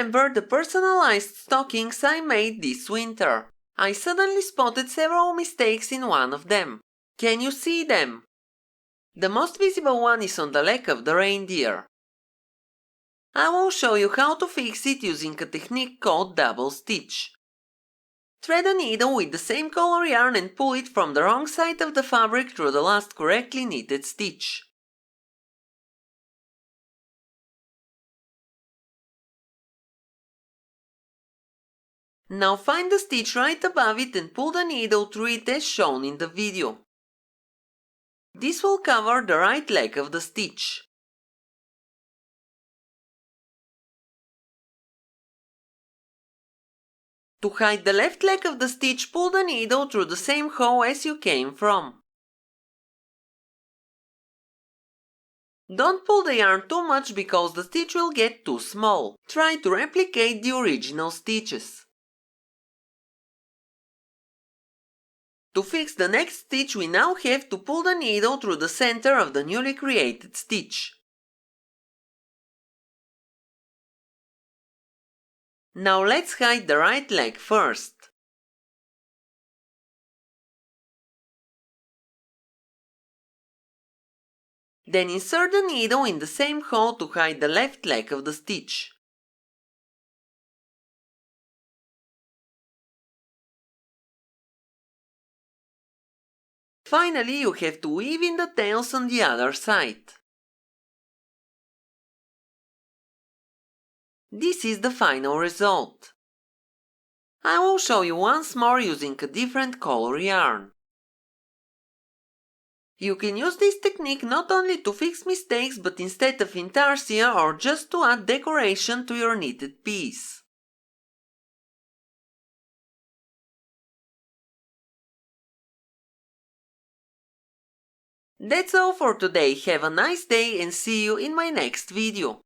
remember the personalized stockings I made this winter? I suddenly spotted several mistakes in one of them. Can you see them? The most visible one is on the leg of the reindeer. I will show you how to fix it using a technique called double stitch. Thread a needle with the same color yarn and pull it from the wrong side of the fabric through the last correctly knitted stitch. Now find the stitch right above it and pull the needle through it as shown in the video. This will cover the right leg of the stitch. To hide the left leg of the stitch, pull the needle through the same hole as you came from. Don't pull the yarn too much because the stitch will get too small. Try to replicate the original stitches. To fix the next stitch, we now have to pull the needle through the center of the newly created stitch. Now let's hide the right leg first. Then insert the needle in the same hole to hide the left leg of the stitch. Finally, you have to weave in the tails on the other side. This is the final result. I will show you once more using a different color yarn. You can use this technique not only to fix mistakes but instead of Intarsia or just to add decoration to your knitted piece. That's all for today. Have a nice day and see you in my next video.